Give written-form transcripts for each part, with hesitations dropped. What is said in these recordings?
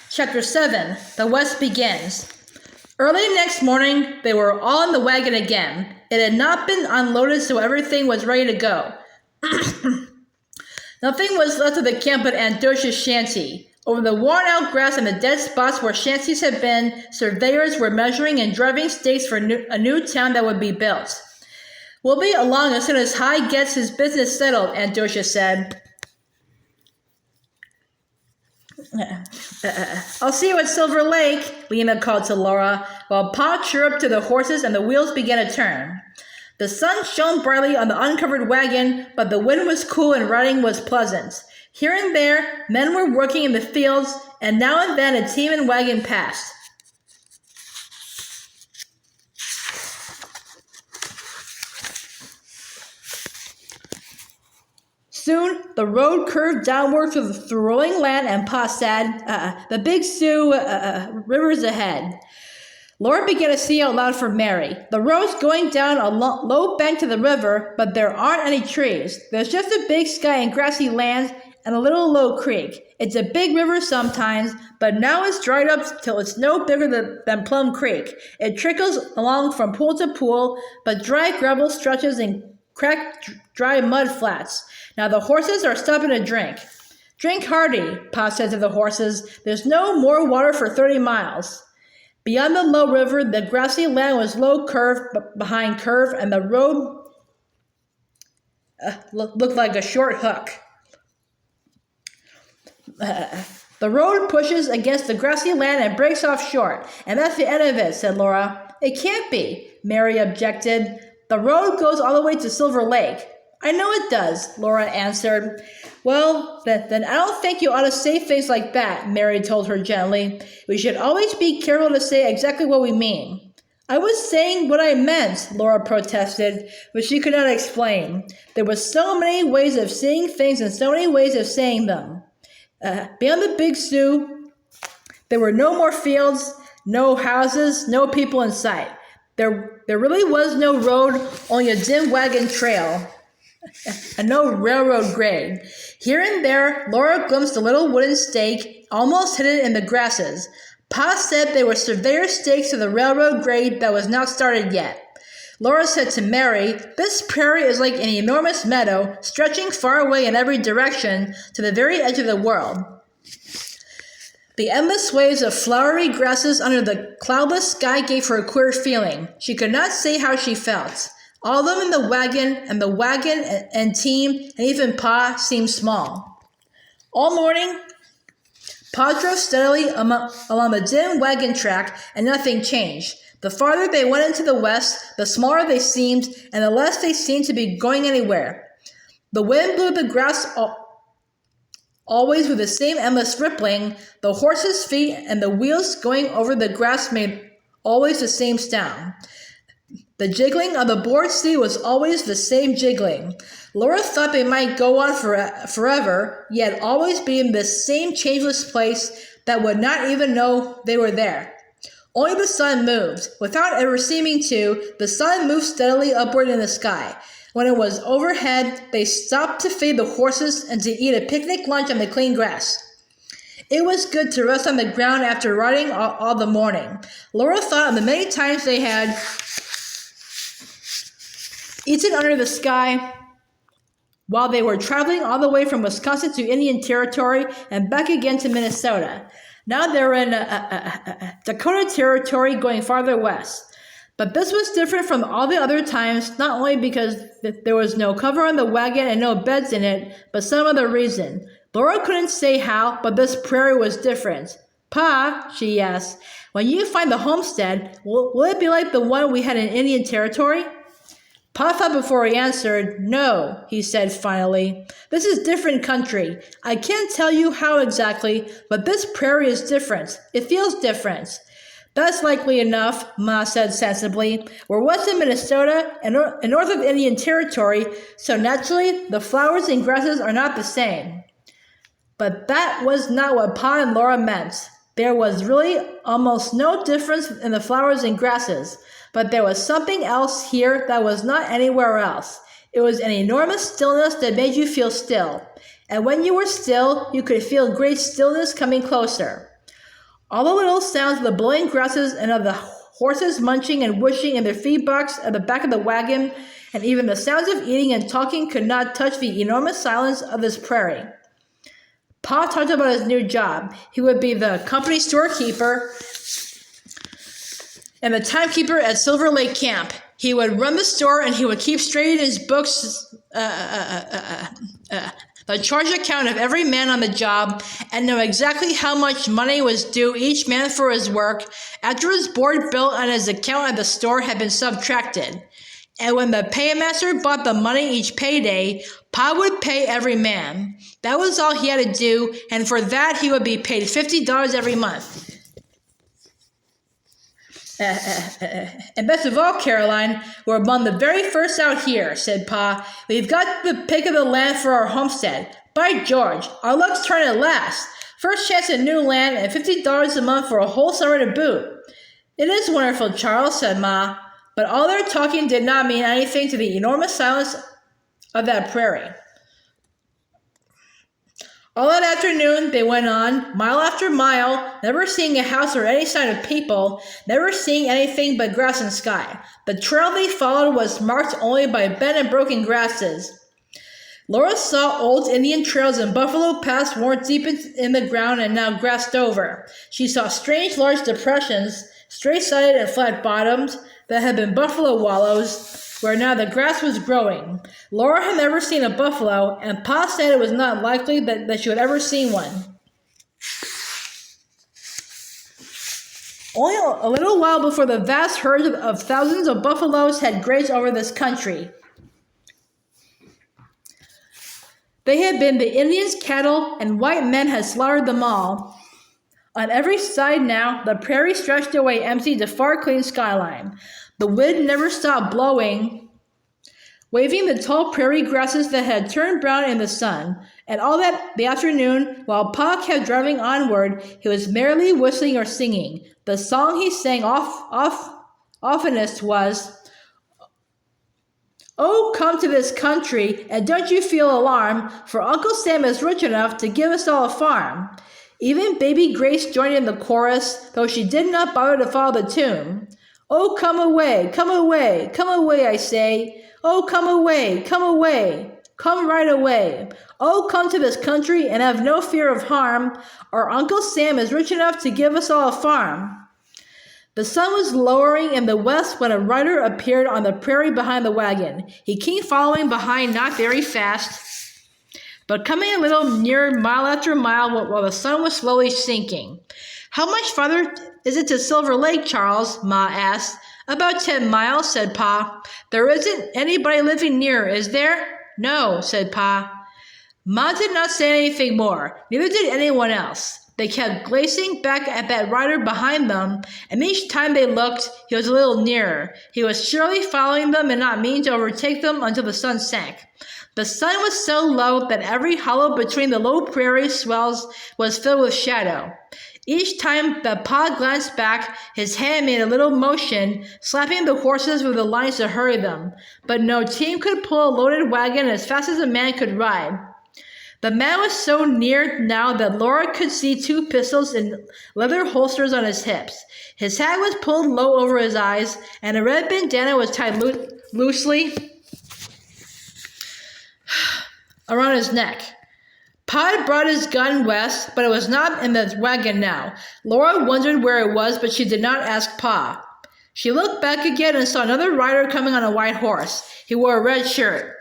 Chapter 7. The West Begins. Early next morning, they were all in the wagon again. It had not been unloaded, so everything was ready to go. Nothing was left of the camp but Andosha's shanty. Over the worn-out grass and the dead spots where shanties had been, surveyors were measuring and driving stakes for a new town that would be built. "We'll be along as soon as Hai gets his business settled," Andosha said. "I'll see you at Silver Lake," Lena called to Laura, while Pa chirruped to the horses and the wheels began to turn. The sun shone brightly on the uncovered wagon, but the wind was cool and riding was pleasant. Here and there, men were working in the fields, and now and then a team and wagon passed. Soon, the road curved downward through rolling land, and Pa said, "The Big Sioux river's ahead." Laura began to see out loud for Mary. "The road's going down a low bank to the river, but there aren't any trees. There's just a big sky and grassy lands and a little low creek. It's a big river sometimes, but now it's dried up till it's no bigger than Plum Creek. It trickles along from pool to pool, but dry gravel stretches in cracked, dry mud flats. Now the horses are stopping to drink." "Drink hearty," Pa said to the horses. "There's no more water for 30 miles. Beyond the low river, the grassy land was low curve behind curve, and the road looked like a short hook. The road pushes against the grassy land and breaks off short, and that's the end of it," said Laura. "It can't be," Mary objected. "The road goes all the way to Silver Lake." "I know it does," Laura answered. "Well, then I don't think you ought to say things like that," Mary told her gently. "We should always be careful to say exactly what we mean." "I was saying what I meant," Laura protested, but she could not explain. There were so many ways of seeing things and so many ways of saying them. Beyond the Big Sioux, there were no more fields, no houses, no people in sight. There really was no road, only a dim wagon trail, and no railroad grade. Here and there, Laura glimpsed a little wooden stake, almost hidden in the grasses. Pa said they were surveyor stakes to the railroad grade that was not started yet. Laura said to Mary, "This prairie is like an enormous meadow, stretching far away in every direction to the very edge of the world. The endless waves of flowery grasses under the cloudless sky gave her a queer feeling. She could not say how she felt. All of them in the wagon and team, and even Pa, seemed small. All morning, Pa drove steadily along the dim wagon track, and nothing changed. The farther they went into the west, the smaller they seemed, and the less they seemed to be going anywhere. The wind blew the grass always with the same endless rippling. The horses' feet and the wheels going over the grass made always the same sound. The jiggling of the board seat was always the same jiggling. Laura thought they might go on forever, yet always be in this same changeless place that would not even know they were there. Only the sun moved. Without ever seeming to, the sun moved steadily upward in the sky. When it was overhead, they stopped to feed the horses and to eat a picnic lunch on the clean grass. It was good to rest on the ground after riding all the morning. Laura thought of the many times they had eaten under the sky while they were traveling all the way from Wisconsin to Indian Territory and back again to Minnesota. Now they're in Dakota Territory going farther west. But this was different from all the other times, not only because there was no cover on the wagon and no beds in it, but some other reason. Laura couldn't say how, but this prairie was different. "Pa," she asked, "when you find the homestead, will it be like the one we had in Indian Territory?" Pa thought before he answered. "No," he said finally. "This is different country. I can't tell you how exactly, but this prairie is different. It feels different." "That's likely enough," Ma said sensibly. "We're west of Minnesota and north of Indian Territory, so naturally the flowers and grasses are not the same." But that was not what Pa and Laura meant. There was really almost no difference in the flowers and grasses, but there was something else here that was not anywhere else. It was an enormous stillness that made you feel still. and when you were still, you could feel great stillness coming closer. All the little sounds of the blowing grasses and of the horses munching and whooshing in their feed box at the back of the wagon, and even the sounds of eating and talking could not touch the enormous silence of this prairie. Pa talked about his new job. He would be the company storekeeper and the timekeeper at Silver Lake Camp. He would run the store and he would keep straight in his books the charge account of every man on the job and know exactly how much money was due each man for his work after his board bill on his account at the store had been subtracted. And when the paymaster bought the money each payday, Pa would pay every man. That was all he had to do, and for that he would be paid $50 every month. And best of all, Caroline, we're among the very first out here, said Pa. We've got the pick of the land for our homestead. By George, our luck's turn at last. First chance at new land and $50 a month for a whole summer to boot. It is wonderful, Charles, said Ma. But all their talking did not mean anything to the enormous silence of that prairie. All that afternoon they went on, mile after mile, never seeing a house or any sign of people, never seeing anything but grass and sky. The trail they followed was marked only by bent and broken grasses. Laura saw old Indian trails and buffalo paths worn deep in the ground and now grassed over. She saw strange large depressions, straight-sided and flat-bottomed, that had been buffalo wallows, where now the grass was growing. Laura had never seen a buffalo, and Pa said it was not likely that she would ever see one. Only a little while before the vast herds of thousands of buffaloes had grazed over this country. They had been the Indians' cattle, and white men had slaughtered them all. On every side now, the prairie stretched away empty to far clean skyline. The wind never stopped blowing, waving the tall prairie grasses that had turned brown in the sun. And all that the afternoon, while Pa kept driving onward, he was merrily whistling or singing. The song he sang oftenest was, "Oh, come to this country, and don't you feel alarmed, for Uncle Sam is rich enough to give us all a farm." Even baby Grace joined in the chorus, though she did not bother to follow the tune. "Oh, come away, come away, come away, I say. Oh, come away, come right away. Oh, come to this country and have no fear of harm. Our Uncle Sam is rich enough to give us all a farm." The sun was lowering in the west when a rider appeared on the prairie behind the wagon. He came following behind, not very fast, but coming a little nearer mile after mile while the sun was slowly sinking. "How much farther is it to Silver Lake, Charles?" Ma asked. "About 10 miles, said Pa. "There isn't anybody living near, is there?" "No," said Pa. Ma did not say anything more. Neither did anyone else. They kept gazing back at that rider behind them, and each time they looked, he was a little nearer. He was surely following them and not meaning to overtake them until the sun sank. The sun was so low that every hollow between the low prairie swells was filled with shadow. Each time that Pa glanced back, his hand made a little motion, slapping the horses with the lines to hurry them. But no team could pull a loaded wagon as fast as a man could ride. The man was so near now that Laura could see 2 pistols in leather holsters on his hips. His hat was pulled low over his eyes, and a red bandana was tied loosely around his neck. Pa had brought his gun west, but it was not in the wagon now. Laura wondered where it was, but she did not ask Pa. She looked back again and saw another rider coming on a white horse. He wore a red shirt.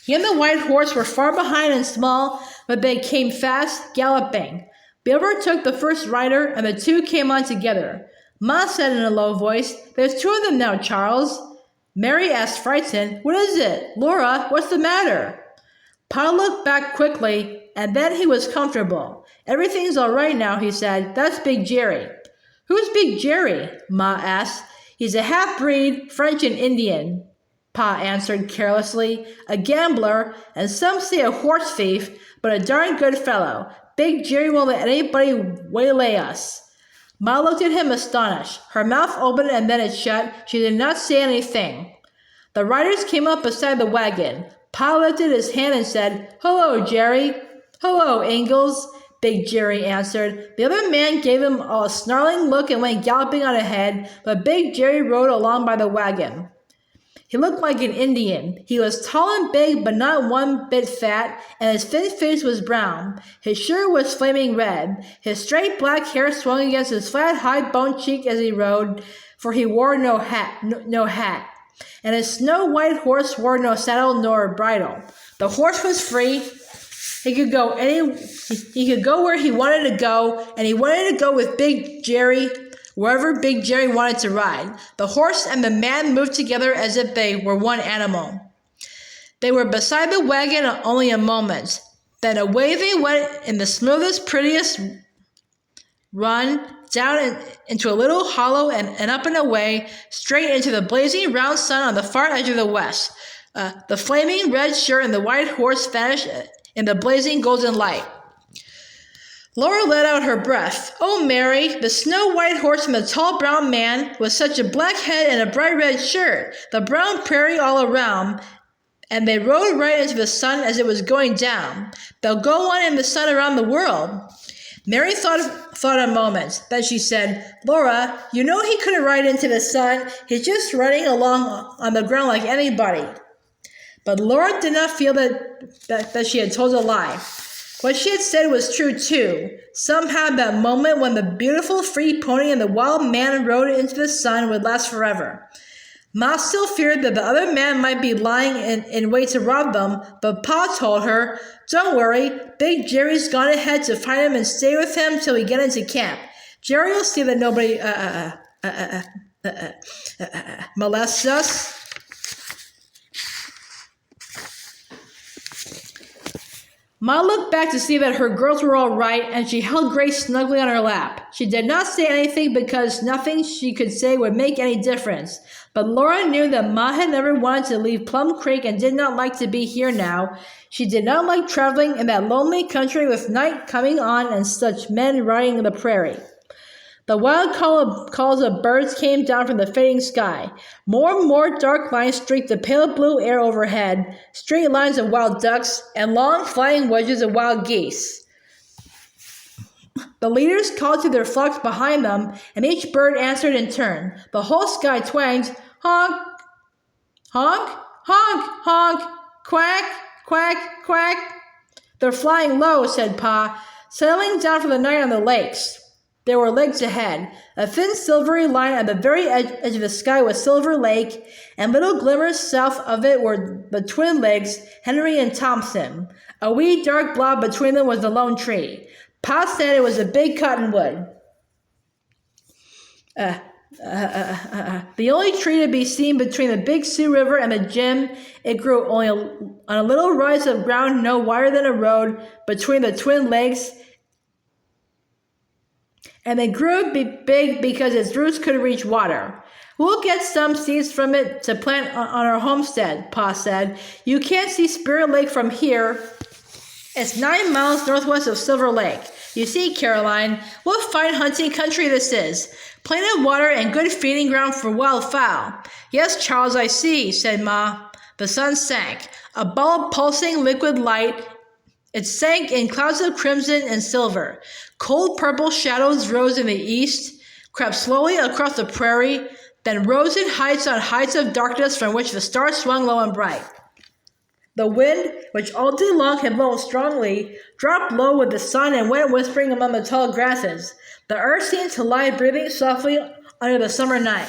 He and the white horse were far behind and small, but they came fast, galloping. They overtook the first rider, and the 2 came on together. Ma said in a low voice, "There's 2 of them now, Charles." Mary asked, frightened, "What is it? Laura, what's the matter?" Pa looked back quickly, and then he was comfortable. "Everything's all right now," he said. "That's Big Jerry." "Who's Big Jerry?" Ma asked. "He's a half-breed, French and Indian," Pa answered carelessly. "A gambler, and some say a horse thief, but a darn good fellow. Big Jerry won't let anybody waylay us." Ma looked at him astonished. Her mouth opened and then it shut. She did not say anything. The riders came up beside the wagon. Pa lifted his hand and said, "Hello, Jerry." "Hello, Ingalls," Big Jerry answered. The other man gave him a snarling look and went galloping on ahead, but Big Jerry rode along by the wagon. He looked like an Indian. He was tall and big, but not one bit fat, and his thin face was brown. His shirt was flaming red. His straight black hair swung against his flat, high-boned cheek as he rode, for he wore no hat. And his snow-white horse wore no saddle nor bridle. The horse was free. He could go where he wanted to go, and he wanted to go with Big Jerry wherever Big Jerry wanted to ride. The horse and the man moved together as if they were one animal. They were beside the wagon only a moment. Then away they went in the smoothest, prettiest run, down into a little hollow and up and away, straight into the blazing round sun on the far edge of the west. The flaming red shirt and the white horse vanished in the blazing golden light. Laura let out her breath. "Oh, Mary, the snow-white horse and the tall brown man with such a black head and a bright red shirt, the brown prairie all around, and they rode right into the sun as it was going down. They'll go on in the sun around the world." Mary thought a moment. Then she said, "Laura, you know he couldn't ride into the sun. He's just running along on the ground like anybody." But Laura did not feel that she had told a lie. What she had said was true, too. Somehow that moment when the beautiful free pony and the wild man rode into the sun would last forever. Ma still feared that the other man might be lying in wait to rob them, but Pa told her, "Don't worry, Big Jerry's gone ahead to find him and stay with him till we get into camp. Jerry'll see that nobody molests us." Ma looked back to see that her girls were all right, and she held Grace snugly on her lap. She did not say anything because nothing she could say would make any difference. But Laura knew that Ma had never wanted to leave Plum Creek and did not like to be here now. She did not like traveling in that lonely country with night coming on and such men riding the prairie. The wild calls of birds came down from the fading sky. More and more dark lines streaked the pale blue air overhead, straight lines of wild ducks, and long flying wedges of wild geese. The leaders called to their flocks behind them, and each bird answered in turn. The whole sky twanged, honk, honk, honk, honk, quack, quack, quack. "They're flying low," said Pa, "settling down for the night on the lakes." There were lakes ahead. A thin silvery line at the very edge of the sky was Silver Lake, and little glimmers south of it were the twin lakes, Henry and Thompson. A wee dark blob between them was the lone tree. Pa said it was a big cottonwood. The only tree to be seen between the Big Sioux River and the Jim. It grew only on a little rise of ground no wider than a road between the twin lakes, and it grew big because its roots could reach water. "We'll get some seeds from it to plant on our homestead," Pa said. "You can't see Spirit Lake from here. It's 9 miles northwest of Silver Lake. You see, Caroline, what fine hunting country this is. Plenty of water and good feeding ground for wildfowl." "Yes, Charles, I see," said Ma. The sun sank, a ball of pulsing liquid light. It sank in clouds of crimson and silver. Cold purple shadows rose in the east, crept slowly across the prairie, then rose in heights on heights of darkness from which the stars swung low and bright. The wind, which all day long had blown strongly, dropped low with the sun and went whispering among the tall grasses. The earth seemed to lie breathing softly under the summer night.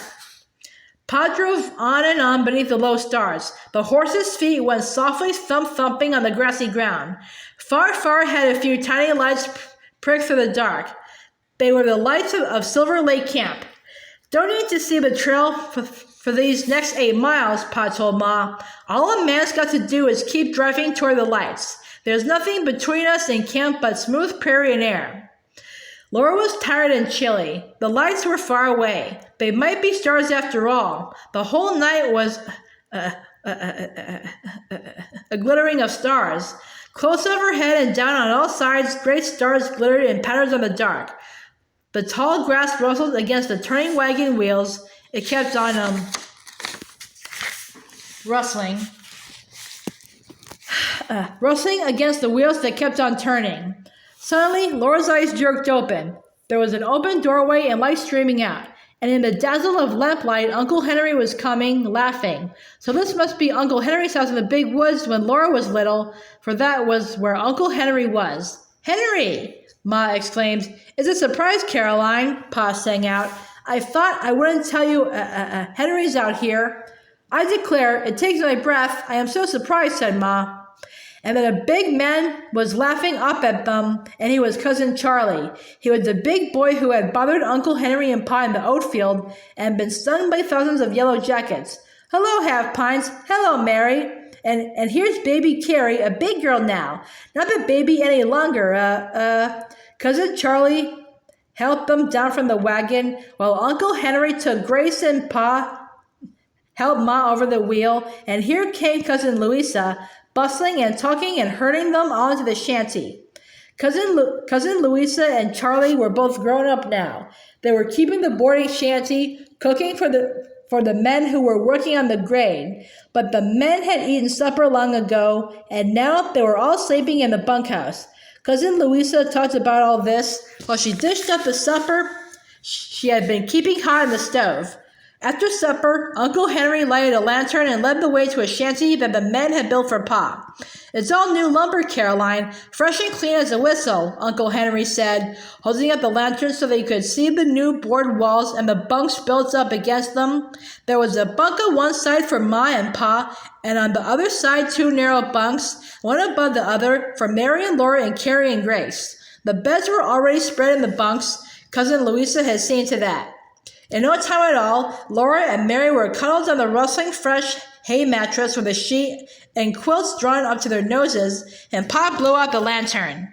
Pa drove on and on beneath the low stars. The horses' feet went softly thumping on the grassy ground. Far ahead a few tiny lights pricked through the dark. They were the lights of Silver Lake Camp. "Don't need to see the trail for these next 8 miles, Pa told Ma. "All a man's got to do is keep driving toward the lights. There's nothing between us and camp but smooth prairie and air." Laura was tired and chilly. The lights were far away. They might be stars after all. The whole night was a glittering of stars. Close overhead and down on all sides, great stars glittered in patterns on the dark. The tall grass rustled against the turning wagon wheels. It kept on rustling. rustling against the wheels that kept on turning. Suddenly, Laura's eyes jerked open. There was an open doorway and light streaming out, and in the dazzle of lamplight, Uncle Henry was coming, laughing. So this must be Uncle Henry's house in the big woods when Laura was little, for that was where Uncle Henry was. "Henry!" Ma exclaimed. "It's a surprise, Caroline," Pa sang out. "I thought I wouldn't tell you, Henry's out here." "I declare, it takes my breath. I am so surprised," said Ma. And then a big man was laughing up at them, and he was Cousin Charlie. He was the big boy who had bothered Uncle Henry and Pa in the oat field and been stung by thousands of yellow jackets. "Hello, Half Pines. Hello, Mary. And here's baby Carrie, a big girl now. Not a baby any longer. Cousin Charlie helped them down from the wagon, while Uncle Henry took Grace and Pa helped Ma over the wheel, and here came Cousin Louisa, bustling and talking and herding them all into the shanty. Cousin Louisa and Charlie were both grown up now. They were keeping the boarding shanty, cooking for the men who were working on the grain, but the men had eaten supper long ago, and now they were all sleeping in the bunkhouse. Cousin Louisa talked about all this while she dished up the supper she had been keeping hot in the stove. After supper, Uncle Henry lighted a lantern and led the way to a shanty that the men had built for Pa. "It's all new lumber, Caroline, fresh and clean as a whistle," Uncle Henry said, holding up the lantern so they could see the new board walls and the bunks built up against them. There was a bunk on one side for Ma and Pa, and on the other side 2 narrow bunks, one above the other, for Mary and Laura and Carrie and Grace. The beds were already spread in the bunks. Cousin Louisa had seen to that. In no time at all, Laura and Mary were cuddled on the rustling fresh hay mattress with a sheet and quilts drawn up to their noses, and Pa blew out the lantern.